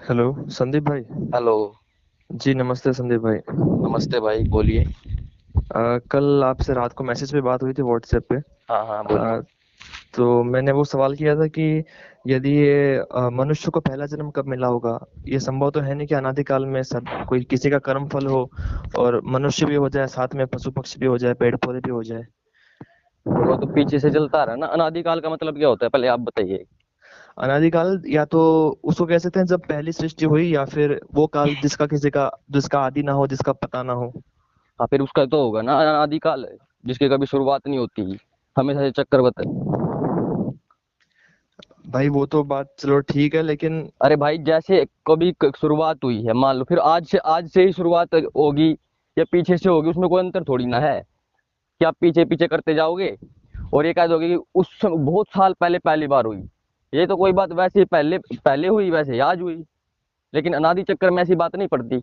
Hello Sandeep भाई। Hello. जी नमस्ते संदीप भाई। नमस्ते भाई, बोलिए। कल आपसे रात को मैसेज पे बात हुई थी व्हाट्सएप पे। हाँ हाँ, बोलिए। अ, तो मैंने वो सवाल किया था कि यदि ये मनुष्य को पहला जन्म कब मिला होगा। ये संभव तो है नहीं कि अनादिकाल में सब कोई किसी का कर्म फल हो और मनुष्य भी हो जाए, साथ में पशु पक्षी भी हो जाए, पेड़ पौधे भी हो जाए। वो तो पीछे से चलता रहा ना। अनादिकाल का मतलब क्या होता है, पहले आप बताइए। अनादिकाल या तो उसको कह सकते हैं जब पहली सृष्टि हुई, या फिर वो काल जिसका किसी का जिसका आदि ना हो, जिसका पता ना हो। हाँ, फिर उसका तो होगा ना अनादिकाल, जिसकी कभी शुरुआत नहीं होती, हमेशा से चक्रवत। भाई वो तो बात चलो ठीक है, लेकिन अरे भाई, जैसे कभी शुरुआत हुई है, मान लो, फिर आज से ही शुरुआत होगी या पीछे से होगी, उसमें कोई अंतर थोड़ी ना है कि आप पीछे पीछे करते जाओगे और ये कह दोगे कि बहुत साल पहले पहली बार हुई। ये तो कोई बात वैसे ही पहले पहले हुई, वैसे ही आज हुई, लेकिन अनादि चक्र में ऐसी बात नहीं पड़ती।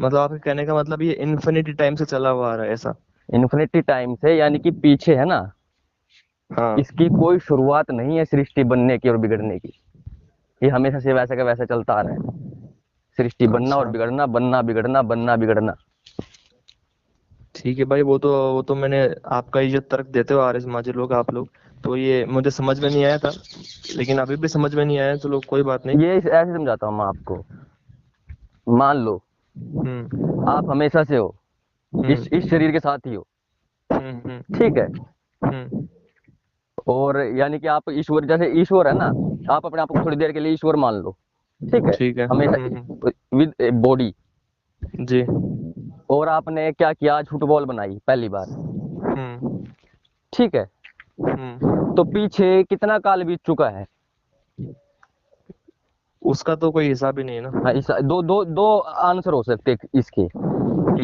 मतलब आपके कहने का मतलब ये इन्फिनिटी टाइम से चला हुआ आ रहा है ऐसा। इन्फिनिटी टाइम से यानी कि पीछे है ना, हाँ। इसकी कोई शुरुआत नहीं है सृष्टि बनने की और बिगड़ने की। ये हमेशा से वैसा का वैसा चलता आ रहा है। सृष्टि बनना और अच्छा बिगड़ना, बनना बिगड़ना, बनना बिगड़ना। ठीक है भाई, वो तो मैंने आपका ये जो तर्क देते हो आ रहे समाजी लोग, आप लोग, तो ये मुझे समझ में नहीं आया था, लेकिन अभी भी समझ में नहीं आया, चलो कोई बात नहीं। ये ऐसे समझाता हूँ मैं आपको। मान लो हम्म। आप हमेशा से हो, इस हम्म। शरीर के साथ ही हो। ठीक हम्म। है। हम्म। और यानी कि आप ईश्वर, जैसे ईश्वर है ना, आप अपने आप को थोड़ी देर के लिए ईश्वर मान लो। ठीक है। ठीक है। हमेशा विद बॉडी। जी। और आपने क्या किया, आज फुटबॉल बनाई पहली बार। हम्म। ठीक है। तो हम्म। पीछे कितना काल बीत चुका है। उसका तो कोई हिसाब ही नहीं है ना। हाँ, इस दो दो दो आंसर हो सकते हैं इसके।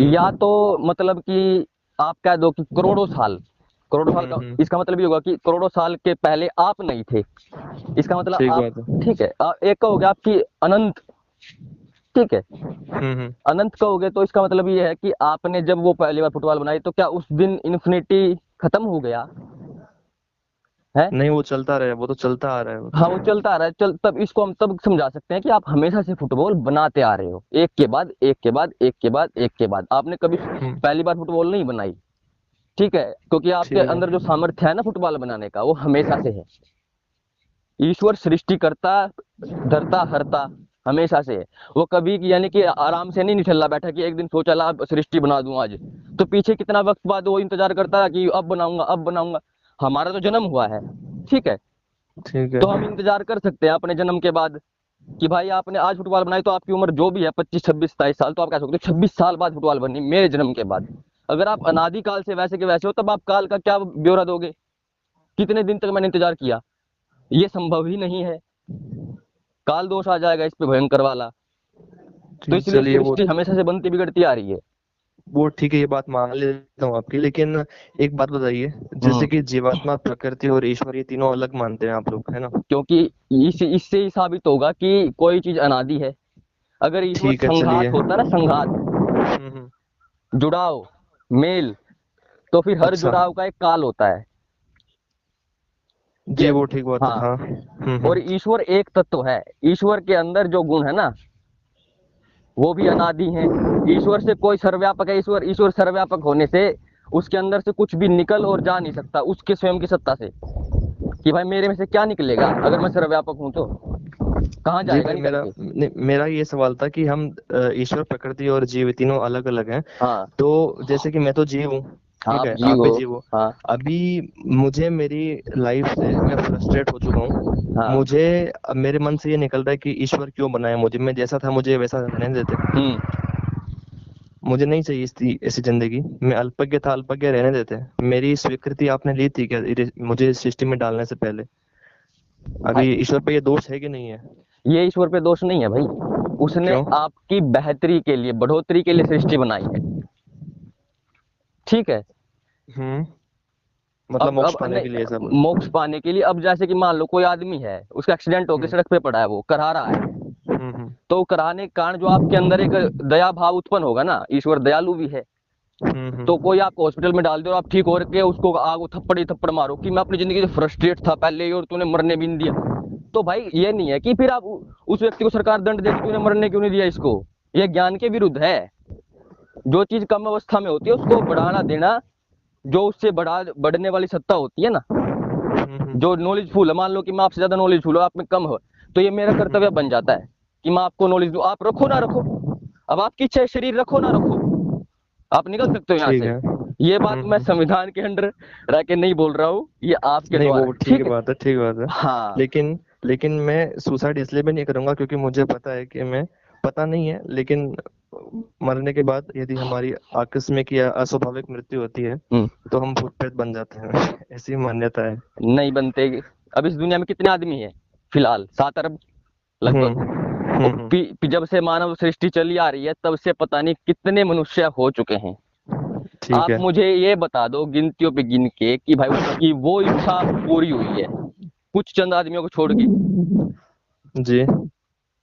या हम्म। तो मतलब कि आप कह दो कि करोड़ों साल, करोड़ों साल का इसका मतलब ये होगा कि करोड़ों साल के पहले आप नहीं थे। इसका मतलब ठीक आप, बात है। ठीक है, एक कहोगे आपकी अनंत। ठीक है। हम्म। अनंत कहोगे तो इसका मतलब ये है कि आपने जब वो पहली बार फुटबॉल बनाई तो क्या उस दिन इन्फिनिटी खत्म हो गया है। नहीं, वो चलता रहे, वो तो चलता आ रहा है वो हाँ, वो तो। चलता आ रहा है। चल, तब इसको हम तब समझा सकते हैं कि आप हमेशा से फुटबॉल बनाते आ रहे हो, एक के बाद एक के बाद एक के बाद एक के बाद। आपने कभी हम्म। पहली बार फुटबॉल नहीं बनाई। ठीक है, क्योंकि आपके ठीक अंदर जो है। सामर्थ्य है ना फुटबॉल बनाने का, वो हमेशा से है। ईश्वर सृष्टि करता, धरता, हरता, हमेशा से है। वो कभी यानी कि आराम से नहीं निठल्ला बैठा कि एक दिन सोचा ला अब सृष्टि बना दूं आज। तो पीछे कितना वक्त बाद वो इंतजार करता है कि अब बनाऊंगा, अब बनाऊंगा। हमारा तो जन्म हुआ है। ठीक है। ठीक है। तो हम इंतजार कर सकते हैं अपने जन्म के बाद कि भाई आपने आज फुटबॉल बनाई, तो आपकी उम्र जो भी है 25 26 27 साल, तो आप कह सकते हो 26 साल बाद फुटबॉल बनी मेरे जन्म के बाद। अगर आप अनादि काल से वैसे के वैसे हो, तब आप काल का क्या ब्यौरा दोगे, कितने दिन तक मैंने इंतजार किया। ये संभव ही नहीं है। काल दोष आ जाएगा इस पे भयंकर वाला। तो जी इसलिए चलिए, वो सृष्टि हमेशा से बनती बिगड़ती आ रही है। वो ठीक है, ये बात मान लेता हूँ आपकी, लेकिन एक बात बताइए। जैसे हम्म। कि जीवात्मा, प्रकृति और ईश्वर, ये तीनों अलग मानते हैं आप लोग, है ना। क्योंकि इससे ही साबित होगा कि कोई चीज अनादि है। अगर ईश्वर ठीक है चलिए। संघात होता ना, संघात, हम्म। जुड़ाव, मेल, तो फिर हर अच्छा। जुड़ाव का एक काल होता है कि, जी वो ठीक बात है, हाँ। हाँ। और ईश्वर एक तत्व है। ईश्वर के अंदर जो गुण है ना, वो भी अनादि है। ईश्वर से कोई सर्वव्यापक है। ईश्वर ईश्वर सर्वव्यापक होने से उसके अंदर से कुछ भी निकल और जा नहीं सकता उसके स्वयं की सत्ता से। कि भाई मेरे में से क्या निकलेगा अगर मैं सर्वव्यापक हूं तो, कहाँ जी जाएगा भाई, निकल मेरा के। मेरा ये सवाल था कि हम ईश्वर, प्रकृति और जीव तीनों अलग अलग हैं। हाँ तो जैसे कि मैं तो जीव हूँ, हाँ, ठीक आप है, आप जीव भी हो। जीव हो। हाँ अभी मुझे मेरी लाइफ से मैं फ्रस्ट्रेट हो चुका हूँ। हाँ। मुझे अब मेरे मन से ये निकल रहा है कि ईश्वर क्यों बनाया मुझे, मैं जैसा था मुझे वैसा रहने देते। मुझे नहीं चाहिए इस ऐसी जिंदगी, मैं अल्पज्ञ था, अल्पज्ञ रहने देते। मेरी स्वीकृति आपने ली थी क्या मुझे इस सृष्टि में डालने से पहले। हाँ, अभी ईश्वर पे ये दोष है कि नहीं है। ये ईश्वर पे दोष नहीं है भाई। उसने क्यों। आपकी बेहतरी के लिए, बढ़ोतरी के लिए सृष्टि बनाई है। ठीक है। हम्म। मतलब अब मोक्ष पाने के लिए सब। मोक्ष पाने के लिए, अब जैसे कि मान लो कोई आदमी है, उसका एक्सीडेंट हो गया, हम्म। सड़क पे पड़ा है, वो करा रहा है। हम्म। तो कराने के कारण जो आपके अंदर एक दया भाव उत्पन्न होगा ना, ईश्वर दयालु भी है। तो कोई आपको हॉस्पिटल में डाल दो और आप ठीक हो के उसको आगो थप्पड़ ही थप्पड़ मारो कि मैं अपनी जिंदगी से फ्रस्ट्रेट था पहले ही और तूने मरने भी नहीं दिया। तो भाई ये नहीं है कि फिर आप उस व्यक्ति को सरकार दंड देती तूने मरने क्यों नहीं दिया इसको, ये ज्ञान के विरुद्ध है। जो चीज कम अवस्था में होती है उसको बढ़ाना देना, जो उससे बढ़ने वाली सत्ता होती है ना, जो नॉलेजफुल है, मान लो कि मैं आपसे ज्यादा नॉलेजफुल हूँ, आप में कम हो, तो ये मेरा कर्तव्य बन जाता है कि मैं आपको नॉलेज दूं। आप रखो ना रखो, अब आपकी इच्छा है, शरीर रखो ना रखो, आप निकल सकते हो यहाँ ठीक से। है। ये बात मैं संविधान के अंडर रह के नहीं बोल रहा हूँ, ये आपके नहीं द्वारा, वो ठीक ठीक है। बात है, ठीक बात है। हाँ लेकिन लेकिन मैं सुसाइड इसलिए भी नहीं करूंगा क्योंकि मुझे पता है कि मैं, पता नहीं है लेकिन मरने के बाद यदि हमारी आकस्मिक या अस्वाभाविक मृत्यु होती है तो हम भूत प्रेत बन जाते हैं। ऐसी मान्यता है। नहीं बनते। अब इस दुनिया में कितने आदमी हैं फिलहाल? 7 अरब लगभग। और हम्म। जब से मानव सृष्टि चली आ रही है तब से पता नहीं कितने मनुष्य हो चुके हैं। ठीक आप है। मुझे ये बता दो गिनतियों पे गिन के कि भाई उसकी वो इच्छा पूरी हुई है, कुछ चंद आदमियों को छोड़ के। जी।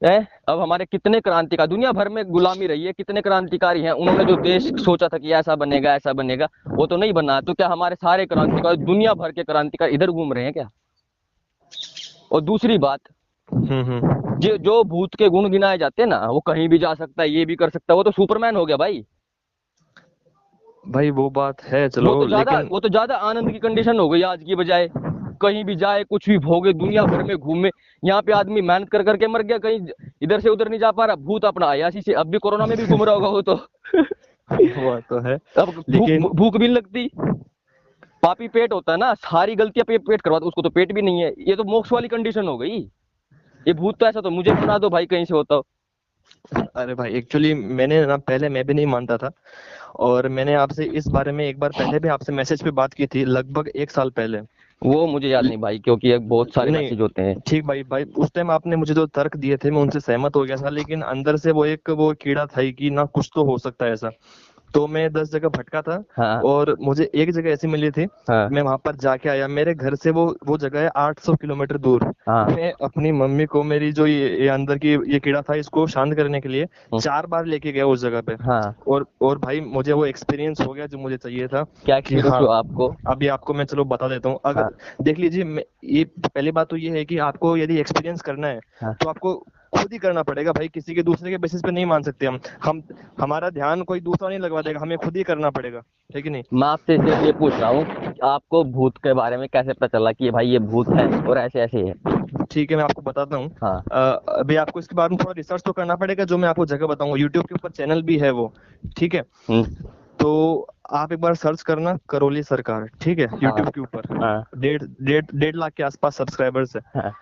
है अब हमारे कितने क्रांतिकार, दुनिया भर में गुलामी रही है, कितने क्रांतिकारी हैं, उन्होंने जो देश सोचा था कि ऐसा बनेगा ऐसा बनेगा, वो तो नहीं बना। तो क्या हमारे सारे क्रांतिकार, दुनिया भर के क्रांतिकार इधर घूम रहे हैं क्या? और दूसरी बात, जो भूत के गुण गिनाए जाते हैं ना, वो कहीं भी जा सकता है, ये भी कर सकता है, वो तो सुपरमैन हो गया भाई। भाई वो बात है, चलो लेकिन वो तो ज्यादा आनंद की कंडीशन हो गई आज की बजाय। कहीं भी जाए, कुछ भी भोगे, दुनिया भर में घूमे। यहाँ पे आदमी मेहनत कर करके मर गया, कहीं इधर से उधर नहीं जा पा रहा, भूत अपना आया से अब भी कोरोना में भी घूम रहा होगा वो तो। वो तो है अब लेकिन भूख भी नहीं लगती। पापी पेट होता है ना, सारी गलतियां पेट करवाता, उसको तो पेट भी नहीं है, ये तो मोक्ष वाली कंडीशन हो गई। ये भूत तो ऐसा तो मुझे बना दो भाई कहीं से होता हो। अरे भाई एक्चुअली मैंने ना, पहले मैं भी नहीं मानता था और मैंने आपसे इस बारे में एक बार पहले भी आपसे मैसेज पे बात की थी, लगभग 1 साल पहले। वो मुझे याद नहीं भाई, क्योंकि बहुत सारे नहीं मैसेज होते हैं। ठीक भाई, उस टाइम आपने मुझे जो तर्क दिए थे मैं उनसे सहमत हो गया था, लेकिन अंदर से वो कीड़ा था ही कि ना कुछ तो हो सकता है ऐसा। तो मैं 10 जगह भटका था हाँ और मुझे एक जगह ऐसी मिली थी। हाँ मैं वहां पर जाके आया, मेरे घर से वो जगह है 800 किलोमीटर दूर। हाँ। मैं अपनी मम्मी को, मेरी जो ये अंदर की ये कीड़ा था इसको शांत करने के लिए 4 बार लेके गया उस जगह पे। हाँ। और भाई मुझे वो एक्सपीरियंस हो गया जो मुझे चाहिए था। क्या कि एक्सपीरियंस हाँ, हुआ आपको? अभी आपको मैं चलो बता देता हूँ। हाँ अगर देख लीजिए, ये पहली बात तो ये है कि आपको यदि एक्सपीरियंस करना है हाँ। तो आपको खुद ही करना पड़ेगा भाई, किसी के दूसरे के बेसिस पे नहीं मान सकते हम हमारा ध्यान कोई दूसरा नहीं लगवा देगा, हमें खुद ही करना पड़ेगा, है कि नहीं। मैं आपसे सिर्फ ये पूछ रहा हूँ कि आपको भूत के बारे में कैसे पता चला कि भाई ये भूत है और ऐसे ऐसे है? ठीक है मैं आपको बताता हूँ। हाँ। अभी आपको इसके बारे में थोड़ा रिसर्च तो करना पड़ेगा, जो मैं आपको जगह बताऊंगा, यूट्यूब के ऊपर चैनल भी है वो। ठीक है। तो आप एक बार सर्च करना करौली सरकार, ठीक है, यूट्यूब के ऊपर। हाँ 1.5 लाख के आसपास सब्सक्राइबर्स है। हाँ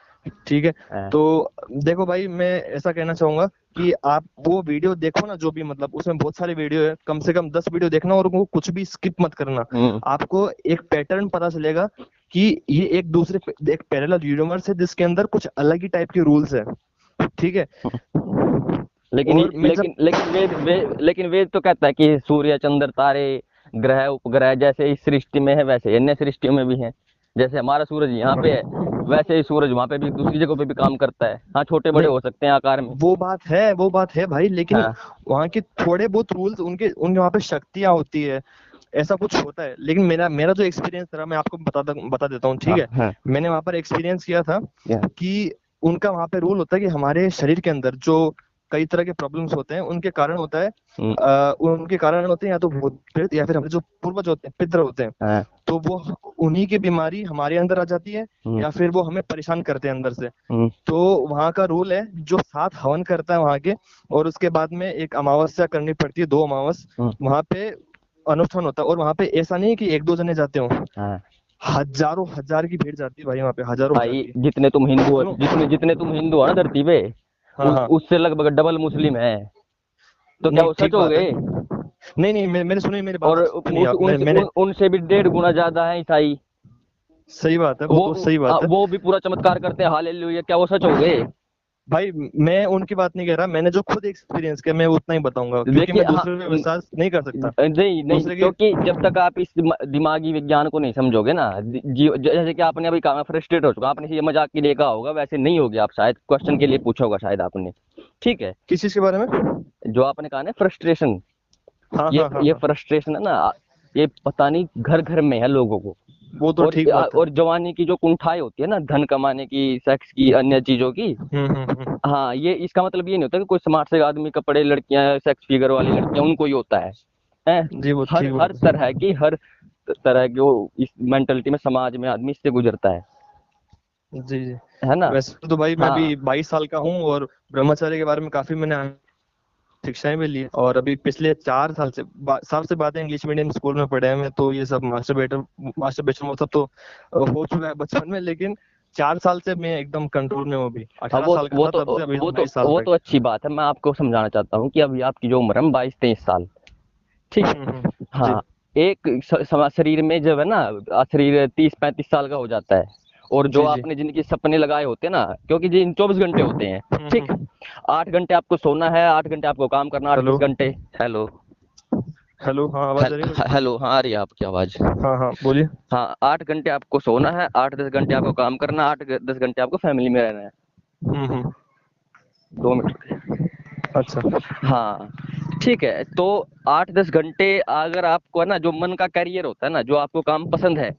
ठीक है। हाँ। तो देखो भाई, मैं ऐसा कहना चाहूंगा कि आप वो वीडियो देखो ना, जो भी मतलब उसमें बहुत सारे वीडियो है, कम से कम 10 वीडियो देखना और वो कुछ भी स्किप मत करना। आपको एक पैटर्न पता चलेगा कि ये एक पैरेलल यूनिवर्स है जिसके अंदर कुछ अलग ही टाइप के रूल्स है। ठीक है। लेकिन और मैं जब लेकिन वेद तो कहता है कि सूर्य चंद्र तारे ग्रह उपग्रह जैसे इस सृष्टि में है वैसे अन्य सृष्टियों में भी है। जैसे हमारा सूरज यहाँ पे है, वैसे ही सूरज वहां पे भी दूसरी जगह पे भी काम करता है। हाँ छोटे बड़े नहीं, हो सकते हैं आकार में। वो बात है भाई, लेकिन हाँ वहाँ के थोड़े बहुत रूल्स, उनके उनके वहाँ पे शक्तियां होती है, ऐसा कुछ होता है। लेकिन मेरा मेरा जो एक्सपीरियंस रहा मैं आपको बता देता हूँ, ठीक हाँ है। हाँ। मैंने वहां पर एक्सपीरियंस किया था क्या? कि उनका वहां पे रूल होता है कि हमारे शरीर के अंदर जो कई तरह के प्रॉब्लम्स होते हैं उनके कारण होता है, उनके कारण होते हैं या तो भूत प्रेत या फिर हमारे जो पूर्वज होते हैं, पितृ होते हैं। हाँ। तो वो उन्हीं की बीमारी हमारे अंदर आ जाती है या फिर वो हमें परेशान करते हैं अंदर से। तो वहाँ का रूल है, जो 7 हवन करता है वहाँ के, और उसके बाद में एक अमावस्या करनी पड़ती है, 2 अमावस वहाँ पे अनुष्ठान होता है। और वहाँ पे ऐसा नहीं है कि 1-2 जने जाते हो, हाँ हजारों हजार की भीड़ जाती है भाई वहाँ पे, हजारों हजार भाई की। जितने तुम हिंदू हो, सुनो। जितने तुम हिंदू हो ना धरती पे, हाँ हाँ। उससे लगभग डबल मुस्लिम है। तो क्या नहीं वो ठीक सच हो बात है। गए? नहीं नहीं, मेरे सुनिए, मेरी बात और आप सुनिए, आप मैंने उनसे भी 1.5 गुना ज्यादा है ईसाई। सही बात है, वो तो सही बात है वो भी पूरा चमत्कार करते हैं, हालेलुया। क्या वो सच हो गए? भाई। मैं उनकी बात नहीं कह रहा, मैंने जो खुद एक्सपीरियंस किया मैं उतना ही बताऊंगा, क्योंकि देखिए मैं हाँ। दूसरे पे विश्वास नहीं कर सकता। नहीं नहीं, दूसरे के क्योंकि जब तक आप इस दिमागी विज्ञान को नहीं समझोगे ना, जैसे कि आपने अभी कहा मैं फ्रस्ट्रेट हो चुका, आपने ये मजाक के लिए कहा होगा, वैसे नहीं होगी, आप शायद क्वेश्चन के लिए पूछा होगा शायद आपने। ठीक है। किस चीज के बारे में। जो आपने कहा ना फ्रस्ट्रेशन, हाँ हाँ हाँ ये हाँ। फ्रस्ट्रेशन है ना, ये पता नहीं घर घर में है लोगों को। वो तो ठीक बात है। और जवानी की जो कुंठाई होती है ना, धन कमाने की, सेक्स की, अन्य चीजों की, हाँ, ये इसका मतलब ये नहीं होता कि कोई स्मार्ट से आदमी, कपड़े, लड़कियां, सेक्स फिगर वाली लड़कियां, उनको ही होता है। हैं? जी वो हर ठीक हर बात है। तरह की, हर तरह की वो इस मेंटलिटी में समाज में आदमी इससे गुजरता जी जी। है ना? वैसे तो भाई मैं हाँ। भी 22 साल का हूँ, और ब्रह्मचर्य के बारे में काफी मैंने शिक्षाएं भी ली है। और अभी पिछले 4 साल से सबसे बातें इंग्लिश मीडियम स्कूल में पढ़े हैं मैं, तो ये सब मास्टरबेशन वो सब तो हो चुका है बचपन में, लेकिन 4 साल से मैं एकदम कंट्रोल में हूँ। अभी अब 18 साल का था तब से अभी 22 साल वो तक। तो अच्छी बात है। मैं आपको समझाना चाहता हूँ कि अभी आपकी जो उम्र है 22-23 साल, ठीक है? जी हाँ। एक शरीर में जब है ना, शरीर 30-35 साल का हो जाता है, और जो जी जी। आपने जिनके सपने लगाए होते हैं ना, क्योंकि जिन 24 घंटे होते हैं, ठीक, हम्म। 8 घंटे आपको सोना है, 8 घंटे आपको काम करना, 8-10 घंटे। हेलो? हेलो, हाँ आवाज आ रही है मेरी? हेलो, हाँ, आ रही है आपकी आवाज। हाँ हाँ बोलिए। हाँ, 8 घंटे आपको सोना है, 8-10 घंटे आपको काम करना, 8-10 घंटे आपको फैमिली में रहना है। हम्म। 2 मिनट। अच्छा। हाँ, ठीक है। तो 8-10 घंटे अगर आपको है ना, जो मन का कैरियर होता है ना, जो आपको काम पसंद है,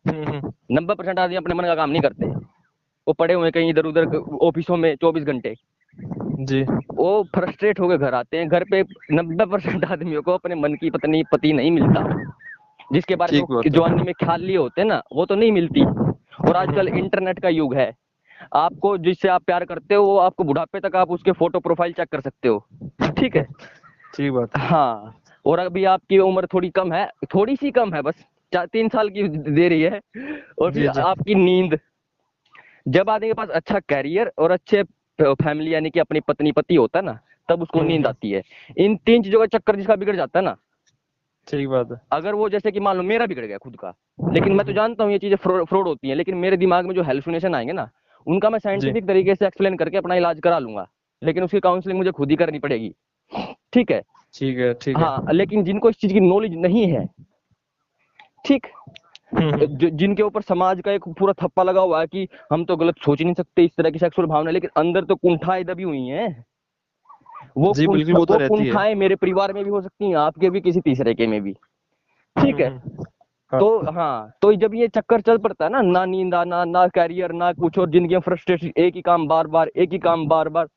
हम्म। 90% आदमी अपने मन का काम नहीं करते। वो पड़े हुए हैं कहीं इधर उधर ऑफिसों में 24 घंटे। जी वो फ्रस्ट्रेट होकर घर आते हैं। घर पे 90% आदमियों को अपने मन की पत्नी, पति नहीं मिलता, जिसके बारे में ठीक वो बात है। जवानी में ख्याल लिए होते हैं ना, वो तो नहीं मिलती। और आजकल हम्म। इंटरनेट का युग है। आपको जिससे आप प्यार करते हो, वो आपको बुढ़ापे तक आप उसके फोटो प्रोफाइल चेक कर सकते हो, ठीक है? ठीक बात है। हाँ। और अभी आपकी उम्र थोड़ी कम है, थोड़ी सी कम है, बस 3 साल की दे रही है। और फिर जी जी। आपकी नींद, जब आदमी के पास अच्छा कैरियर और अच्छे फैमिली, यानी कि अपनी पत्नी पति होता है ना, तब उसको नींद हम्म। आती है। इन 3 चीजों का चक्कर जिसका बिगड़ जाता है ना, ठीक बात है। अगर वो, जैसे कि मान लो मेरा बिगड़ गया खुद का, लेकिन मैं तो हम्म। जानता हूँ ये चीजें फ्रॉड होती हैं, लेकिन मेरे दिमाग में जो हेलुसिनेशन आएंगे ना, उनका मैं जी साइंटिफिक तरीके से एक्सप्लेन करके अपना इलाज करा लूंगा। लेकिन उसकी काउंसलिंग मुझे खुद ही करनी पड़ेगी, ठीक है? ठीक है। ठीक है। हाँ, लेकिन जिनको इस चीज की नॉलेज नहीं है, ठीक, हम्म। जिनके ऊपर समाज का एक पूरा थप्पा लगा हुआ है कि हम तो गलत सोच ही नहीं सकते इस तरह की सेक्सुअल भावना, लेकिन अंदर तो कुंठाएं दबी हुई हैं। जी बिल्कुल, वो तो वो रहती है। कुंठाएं मेरे परिवार में भी हो सकती हैं, आपके भी, किसी तीसरे के में भी, ठीक है? हाँ। तो हाँ, तो जब ये चक्कर चल पड़ता है ना, ना नींद आना, ना कैरियर, ना कुछ, और जिंदगी में फ्रस्ट्रेशन, एक ही काम बार बार, एक ही काम बार बार,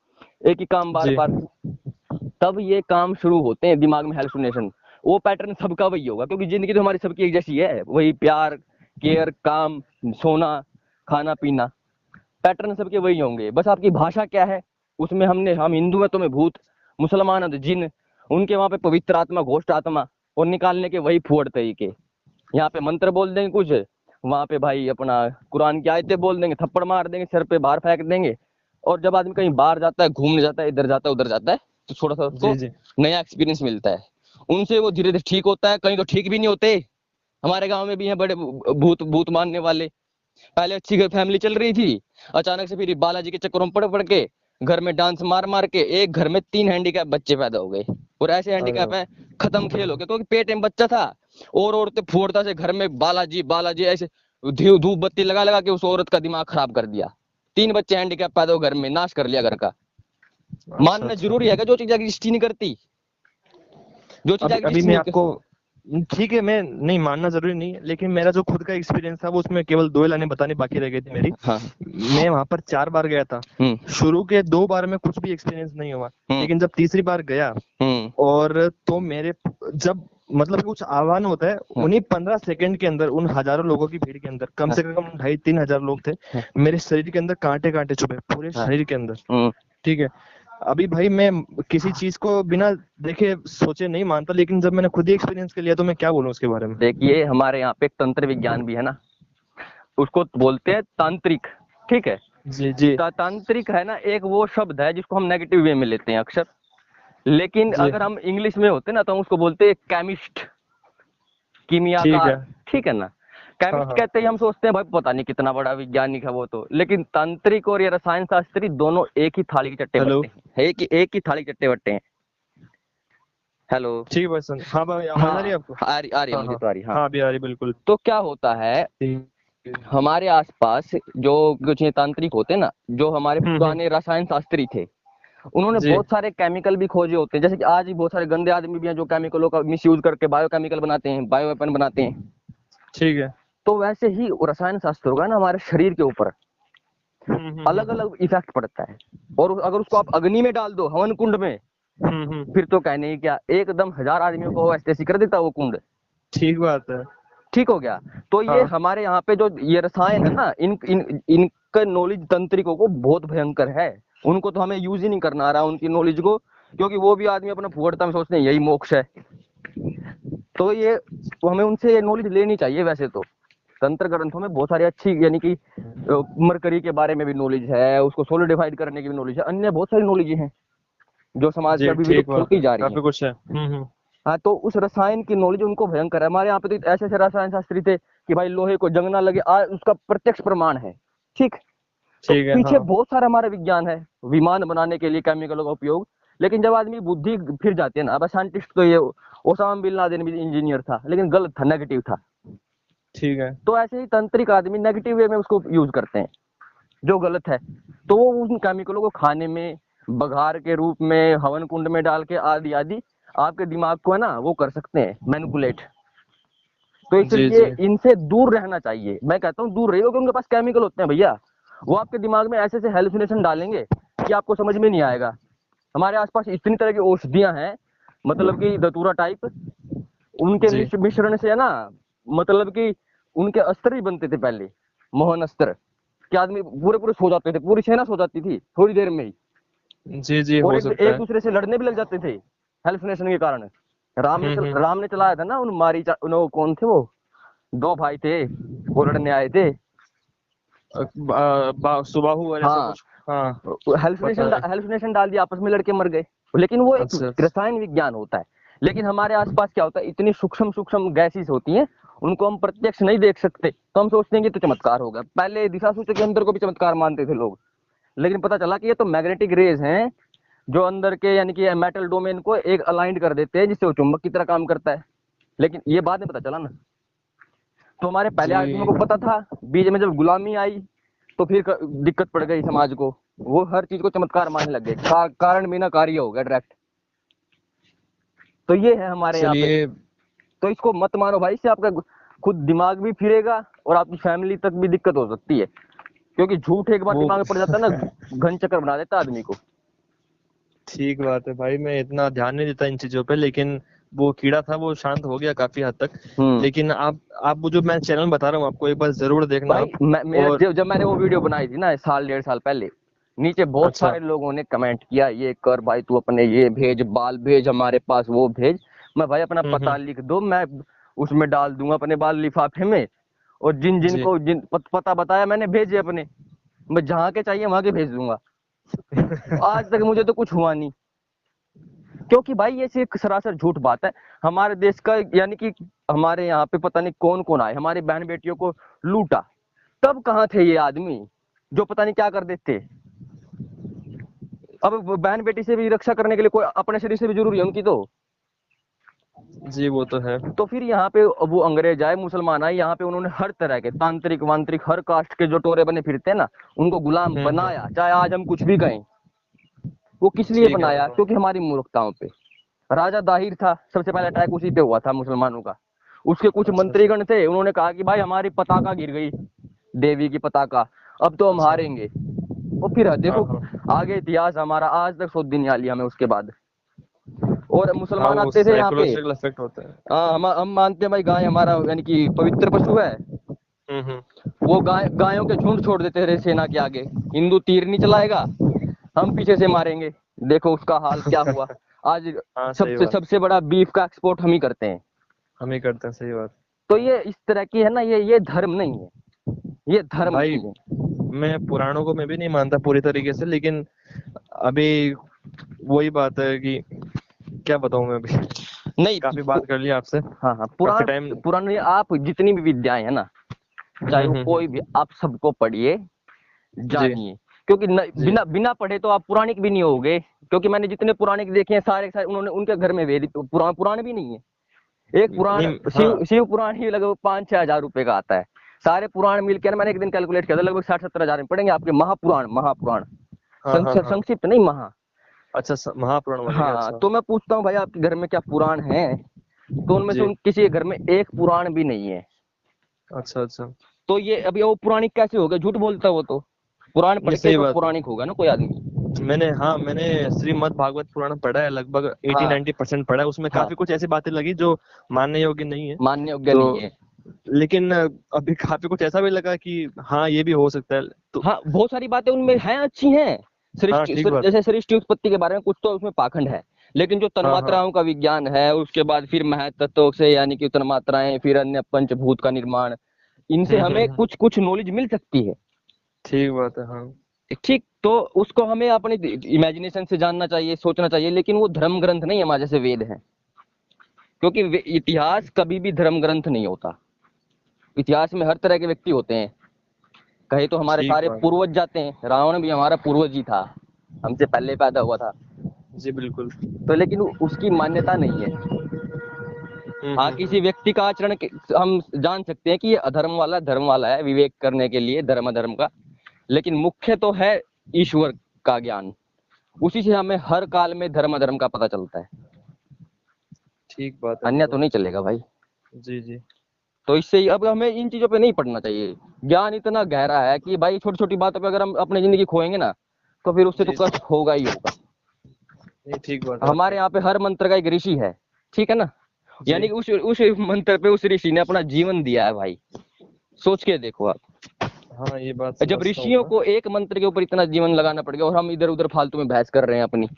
एक ही काम बार जी बार, तब ये काम शुरू होते हैं दिमाग में हेलुसिनेशन। वो पैटर्न सबका वही होगा, क्योंकि जिंदगी तो हमारी सबकी एक जैसी है, वही प्यार, केयर, काम, सोना, खाना पीना, पैटर्न सबके वही होंगे। बस आपकी भाषा क्या है, उसमें हम हिंदू हैं तो मैं भूत, मुसलमान है तो जिन, उनके वहां पे पवित्र आत्मा, घोष्ट आत्मा, और निकालने के वही फुअड़ तरीके। यहाँ पे मंत्र बोल देंगे कुछ, वहां पे भाई अपना कुरान की आयतें बोल देंगे, थप्पड़ मार देंगे, सर पे बाहर फेंक देंगे। और जब आदमी कहीं बाहर जाता है, घूमने जाता है, इधर जाता है, उधर जाता है, तो थोड़ा सा जी उसको जी। नया एक्सपीरियंस मिलता है। उनसे वो धीरे धीरे ठीक होता है, कहीं तो ठीक भी नहीं होते। हमारे गांव में भी हैं बड़े भूत भूत मानने वाले। पहले अच्छी घर फैमिली चल रही थी, अचानक से फिर बालाजी के चक्करों में पड़ पड़ के, घर में डांस मार मार के, एक घर में 3 हैंडीकैप बच्चे पैदा हो गए। और ऐसे अरे हैंडीकैप है, खत्म खेल हो गया, क्योंकि पेट में बच्चा था, और औरतें फुहड़ता से घर में बालाजी बालाजी ऐसे धूप बत्ती लगा लगा के उस औरत का दिमाग खराब कर दिया। 3 बच्चे हैंडीकैप पैदा हो, घर में नाश कर लिया घर का। अच्छा मानना अच्छा। जरूरी है कि जो चीज एग्जिस्ट ही नहीं करती, जो चीज अभी अभी एग्जिस्ट मैं नहीं कर... आपको, ठीक है, मैं नहीं मानना जरूरी नहीं है, लेकिन मेरा जो खुद का एक्सपीरियंस था वो उसमें केवल 2 लाइनें बतानी बाकी रह गई थी मेरी। हाँ। मैं वहां पर 4 बार गया था। हम्म। शुरू के 2 बार में कुछ भी एक्सपीरियंस नहीं हुआ, हम्म। लेकिन जब तीसरी बार गया, हम्म। और तो मेरे, जब मतलब कुछ आह्वान होता है, हाँ। उन्हीं 15 सेकंड के अंदर, उन हजारों लोगों की भीड़ के अंदर, कम हाँ। से कम 2,500-3,000 लोग थे। हाँ। मेरे शरीर के अंदर कांटे कांटे चुभे, पूरे हाँ। शरीर के अंदर। हम्म। ठीक है। अभी भाई मैं किसी चीज को बिना देखे सोचे नहीं मानता, लेकिन जब मैंने खुद ही एक्सपीरियंस कर लिया तो मैं क्या बोलूं उसके बारे में। देखिए, हमारे यहाँ पे एक तंत्र विज्ञान भी है ना, उसको बोलते हैं तांत्रिक, ठीक है? जी जी। तांत्रिक है ना, एक वो शब्द है जिसको हम नेगेटिव वे में लेते हैं अक्सर, लेकिन जी अगर हम इंग्लिश में होते ना, तो हम उसको बोलते हैं केमिस्ट, ठीक कीमियाकार, है। ठीक है ना? हाँ केमिस्ट हाँ। कहते ही हम सोचते हैं भाई पता नहीं कितना बड़ा वैज्ञानिक है वो तो, लेकिन तांत्रिक और ये रसायन शास्त्री दोनों एक ही थाली के चट्टे हेलो। बट्टे हैं, एक ही थाली के चट्टे बट्टे हैं। हेलो? ठीक है भाई सुन, हाँ भाई आवाज आ रही हाँ, है आपको? आ रही है, हाँ मुझे हाँ। तो आ रही है, हाँ। हाँ अभी आ रही बिल्कुल। तो क्या होता है, ठीक है। हमारे आसपास जो कुछ ये तांत्रिक होते हैं ना, जो हमारे हम्म। पुराने रसायन शास्त्री थे, उन्होंने जी बहुत सारे केमिकल भी खोजे होते हैं। जैसे कि आज भी बहुत सारे गंदे आदमी भी हैं जो केमिकलों का मिस यूज करके बायो केमिकल बनाते हैं, बायो वेपन बनाते हैं, ठीक है। तो वैसे ही रसायन शास्त्र होगा ना हमारे शरीर के ऊपर अलग हम्म। अलग इफेक्ट पड़ता है। और अगर उसको आप अग्नि में डाल दो, हवन कुंड में, हम्म। फिर तो कहने ही क्या, एकदम 1000 आदमियों को ऐसे कर देता वो कुंड। ठीक बात है। ठीक हो गया। तो ये हाँ। हमारे यहाँ पे जो ये रसायन है ना, इन इन इनका नॉलेज तंत्रिकों को बहुत भयंकर है। उनको तो हमें यूज ही नहीं करना आ रहा उनकी नॉलेज को, क्योंकि वो भी आदमी अपना फुहड़ता में सोचते हैं यही मोक्ष है। तो ये तो हमें उनसे ये नॉलेज लेनी चाहिए। वैसे तो तंत्र ग्रंथों में बहुत सारी अच्छी, यानी कि मरकरी के बारे में भी नॉलेज है, उसको सोलिडिफाइड करने की भी नॉलेज है, अन्य बहुत सारी नॉलेज हैं जो समाज से जी अभी ठीक विलुप्त बात होती है, जा रही हैं। काफी कुछ है। हाँ, तो उस रसायन की नॉलेज उनको भयंकर है। हमारे यहाँ पे तो ऐसे ऐसे रसायन शास्त्री थे कि भाई लोहे को जंग ना लगे, आज उसका प्रत्यक्ष प्रमाण है। ठीक। तो ठीक है। पीछे हाँ। बहुत सारा हमारा विज्ञान है, विमान बनाने के लिए केमिकलों का उपयोग। लेकिन जब आदमी बुद्धि फिर जाती है ना, अब साइंटिस्ट तो ये ओसामा बिन लादेन भी इंजीनियर था, लेकिन गलत था, नेगेटिव था। ठीक है। तो ऐसे ही तंत्रिक आदमी नेगेटिव वे में उसको यूज करते हैं, जो गलत है। तो वो उन केमिकलों को खाने में, बघार के रूप में, हवन कुंड में डाल के आदि आदि आपके दिमाग को है ना वो कर सकते हैं मैनिपुलेट। तो जी इसलिए जी। इनसे दूर रहना चाहिए। मैं कहता हूँ दूर रहिए, क्योंकि उनके पास केमिकल होते हैं भैया। वो आपके दिमाग में ऐसे ऐसे हेलुसिनेशन डालेंगे कि आपको समझ में नहीं आएगा। हमारे आसपास इतनी तरह की औषधियां हैं, मतलब कि धतूरा टाइप, उनके जी। मिश्रण से है ना, मतलब कि उनके अस्त्र भी बनते थे पहले, मोहन अस्त्र। कि आदमी पूरे पूरे सो जाते थे, पूरी सेना सो जाती थी थोड़ी देर में ही। जी जी, और हो एक सकता एक है। दूसरे से लड़ने भी लग जाते थे हेलुसिनेशन के कारण। हम्म। राम ने चलाया था ना उन कौन थे वो, दो भाई थे, वो लड़ने आए थे। सुबाहु और ऐसा हाँ, कुछ। हाँ। पता है। हेलुसिनेशन डाल दिया, आपस में लड़के मर गए। लेकिन वो एक अच्छा। रसायन विज्ञान होता है। लेकिन हमारे आसपास क्या होता है, इतनी सूक्ष्म सूक्ष्म गैसेस होती हैं, उनको हम प्रत्यक्ष नहीं देख सकते, तो हम सोचते हैं कि तो चमत्कार होगा। पहले दिशा सूचक के अंदर को भी चमत्कार मानते थे लोग, लेकिन पता चला कि ये तो मैग्नेटिक रेज हैं, जो अंदर के यानी कि मेटल डोमेन को एक अलाइंड कर देते हैं, जिससे वो चुंबक की तरह काम करता है। लेकिन ये बाद में पता चला ना। तो हमारे पहले आदमियों जी। को पता था, बीच में जब गुलामी आई तो फिर दिक्कत पड़ गई समाज को। वो हर चीज को चमत्कार मानने लग गए, कारण बिना कार्य हो गया डायरेक्ट। तो ये है हमारे यहाँ पे। चलिए। तो इसको मत मानो भाई, इससे आपका खुद दिमाग भी फिरेगा और आपकी फैमिली तक भी दिक्कत हो सकती है। क्योंकि झूठ एक बार वो दिमाग में पड़ जाता है ना, घन चक्कर बना देता है आदमी को। ठीक बात है भाई, मैं इतना ध्यान नहीं देता इन चीजों पे, लेकिन वो कीड़ा था वो शांत हो गया काफी हद तक। हम्म। लेकिन आप वो जो मैं चैनल बता रहा हूँ आपको, एक बार जरूर देखना भाई आप। मेरा और जब मैंने वो वीडियो बनाई थी ना, साल डेढ़ साल पहले, नीचे बहुत अच्छा। सारे लोगों ने कमेंट किया, ये कर भाई तू, अपने ये भेज, बाल भेज हमारे पास, वो भेज। मैं भाई अपना पता हम्म। लिख दो, मैं उसमें डाल दूंगा अपने बाल लिफाफे में। और जिन जिन जी। को पता बताया मैंने, भेजे अपने। मैं जहाँ के चाहिए वहां के भेज दूंगा। आज तक मुझे तो कुछ हुआ नहीं, क्योंकि भाई ये सिर्फ सरासर झूठ बात है। हमारे देश का, यानी कि हमारे यहाँ पे पता नहीं कौन कौन आए, हमारी बहन बेटियों को लूटा। तब कहाँ थे ये आदमी जो पता नहीं क्या कर देते। अब वो बहन बेटी से भी रक्षा करने के लिए कोई अपने शरीर से भी जरूरी है उनकी। जी वो तो है। तो फिर यहाँ पे वो अंग्रेज आए, मुसलमान आए, यहाँ पे उन्होंने हर तरह के तांत्रिक वांत्रिक, हर कास्ट के जो टोरे बने फिरते हैं ना, उनको गुलाम हम्म। बनाया। चाहे आज हम कुछ भी कहें, वो किस लिए ठीक है। बनाया? क्योंकि हमारी मूर्खताओं पे। राजा दाहिर था, सबसे पहला अटैक उसी पे हुआ था मुसलमानों का। उसके कुछ अच्छा। मंत्रीगण थे, उन्होंने कहा कि भाई हमारी पताका गिर गई, देवी की पताका, अब तो हम अच्छा। हारेंगे। और फिर हाँ देखो हाँ। आगे इतिहास हमारा, आज तक सौद दिन लिया हमें उसके बाद। और हाँ मुसलमान वो आते थे यहाँ पे। साइकोलॉजिकल इफेक्ट होता है। हाँ, हम मानते हैं भाई गाय हमारा यानी कि पवित्र पशु है। हम्म। वो गायों के झुंड छोड़ देते रहे सेना के आगे, हिंदू तीर नहीं चलाएगा, हम पीछे से मारेंगे। देखो उसका हाल क्या हुआ। आज हाँ सही सबसे बात। सबसे बड़ा बीफ का एक्सपोर्ट हम ही करते हैं। हम ही करते हैं, सही बात। तो ये इस तरह की है ना, ये धर्म नहीं है, ये धर्म भाई नहीं है। मैं पुराणों को मैं भी नहीं मानता पूरी तरीके से, लेकिन अभी वही बात है कि क्या बताऊं मैं अभी। नहीं काफी बात कर लिया आपसे। हाँ हाँ, काफी टाइम। पुराने आप जितनी भी विद्याएं है ना, चाहे वो कोई भी, हम्म। आप सबको पढ़िए, जी जानिए। क्योंकि जी। बिना बिना पढ़े तो आप पुराणिक भी नहीं होगे। क्योंकि मैंने जितने पुराणिक देखे हैं सारे के सारे, उन्होंने उनके घर में वेद पुराण भी नहीं है। एक पुराण, नहीं। हाँ। शिव पुराण ही लगभग 5-6 हजार रुपए का आता है। सारे पुराण मिलकर मैंने एक दिन कैलकुलेट किया था, लगभग 60-70 हजार में पड़ेंगे आपके महापुराण। महापुराण हाँ हाँ हाँ। संक्षिप्त नहीं, महा। अच्छा, महापुराण वाले क्या? हाँ, अच्छा। तो मैं पूछता हूँ भाई आपके घर में क्या पुराण है? तो उनमें से जी। किसी के घर में एक पुराण भी नहीं है। अच्छा अच्छा। तो ये अभी वो पौराणिक कैसे हो गया, झूठ बोलता है वो तो, पुराण ये पढ़ के सही तो बात है। पौराणिक होगा ना कोई आदमी। मैंने श्रीमद् भागवत पुराण पढ़ा है, लगभग 80-90% पढ़ा है। उसमें हाँ, काफी कुछ ऐसी बातें लगी जो मानने योग्य नहीं है। मानने योग्य तो नहीं है। लेकिन अभी काफी कुछ ऐसा भी लगा कि हाँ ये भी हो सकता है तो। हाँ, बहुत सारी बातें उनमें हैं, अच्छी हैं। हाँ ठीक बात है। जैसे सृष्टि उत्पत्ति के बारे में कुछ तो उसमें पाखंड है, लेकिन जो हाँ हाँ। तन्मात्राओं का विज्ञान है, उसके बाद फिर महतत्वों से यानी कि तन्मात्राएं, फिर अन्य पंचभूत का निर्माण, इनसे हमें हम्म। कुछ कुछ नॉलेज मिल सकती है। ठीक बात है हाँ। ठीक, तो उसको हमें अपने इमेजिनेशन से जानना चाहिए, सोचना चाहिए, लेकिन वो धर्म ग्रंथ नहीं, हमारे जैसे वेद है। क्योंकि इतिहास कभी भी धर्म ग्रंथ नहीं होता। इतिहास में हर तरह के व्यक्ति होते हैं। कहे तो हमारे ठीक सारे बात। पूर्वज जाते हैं, रावण भी हमारा पूर्वज ही था, हमसे पहले पैदा हुआ था। जी बिल्कुल। तो लेकिन उसकी मान्यता नहीं है। हाँ, किसी हम्म। व्यक्ति का आचरण हम जान सकते हैं कि ये अधर्म वाला धर्म वाला है, विवेक करने के लिए धर्म अधर्म का। लेकिन मुख्य तो है ईश्वर का ज्ञान, उसी से हमें हर काल में धर्म अधर्म का पता चलता है। ठीक बात है अन्य तो मतलब। नहीं चलेगा भाई। जी जी। तो इससे अब हमें इन चीजों पे नहीं पढ़ना चाहिए। ज्ञान इतना गहरा है कि भाई छोटी छोटी बातों पे अगर हम अपनी जिंदगी खोएंगे ना, तो फिर उससे तो जी जी। कष्ट होगा ही होगा। नहीं ठीक बात है हमारे आपकी। यहाँ पे हर मंत्र का एक ऋषि है, ठीक है ना। जी। यानी कि उस मंत्र पे उस ऋषि ने अपना जीवन दिया है भाई। सोच के देखो आप, हाँ ये बात जब समझता हूँ ऋषियों मैं। को एक मंत्र के ऊपर इतना जीवन लगाना पड़ गया, और हम इधर उधर फालतू में बहस कर रहे हैं अपनी,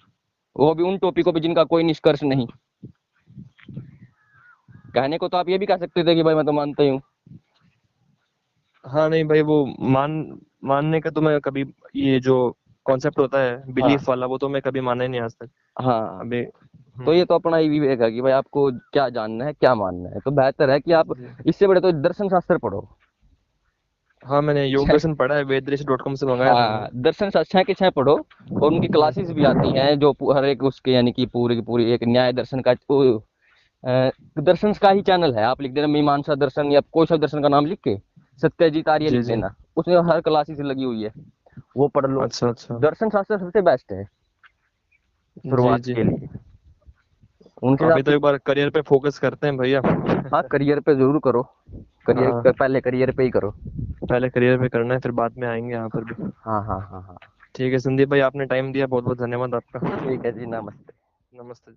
वो भी उन टॉपिकों पे जिनका कोई निष्कर्ष नहीं। कहने को तो आप ये भी कह सकते थे कि भाई मैं तो मानता ही हूँ। हाँ नहीं भाई वो मान मानने का तो मैं कभी, ये जो कॉन्सेप्ट होता है हाँ, बिलीफ वाला, वो तो मैं कभी माना ही नहीं आज तक। हाँ। अभी तो ये तो अपना ही विवेक है कि भाई आपको क्या जानना है, क्या मानना है। तो बेहतर है कि आप जी। इससे बड़े तो दर्शन शास्त्र पढ़ो। हाँ मैंने योग दर्शन पढ़ा है, वेददृश्य.com से मंगाया था मैंने। हाँ, दर्शन शास्त्र 6 के 6 पढ़ो। और उनकी क्लासेस भी आती हैं जो हर एक उसके यानी कि पूरी की पूरी एक न्याय दर्शन का दर्शन का ही चैनल है। आप लिख देना मीमांसा दर्शन या कोई सा दर्शन का नाम लिख के सत्यजीत आर्य जी लिख जी। देना, उसमें हर क्लासेस लगी हुई है, वो पढ़ लो। अच्छा अच्छा। दर्शन शास्त्र सबसे बेस्ट है जी शुरुआत जी। के लिए, उनके हिसाब अभी तो से। एक बार करियर पे फोकस करते हैं भैया। हाँ, करियर पे जरूर करो। हाँ पहले करियर पे ही करो। पहले करियर पे करना है, फिर बाद में आएंगे यहाँ पर भी। हाँ, हाँ, हाँ, हाँ। ठीक है संदीप भाई, आपने टाइम दिया, बहुत बहुत धन्यवाद आपका। ठीक है जी, नमस्ते। नमस्ते।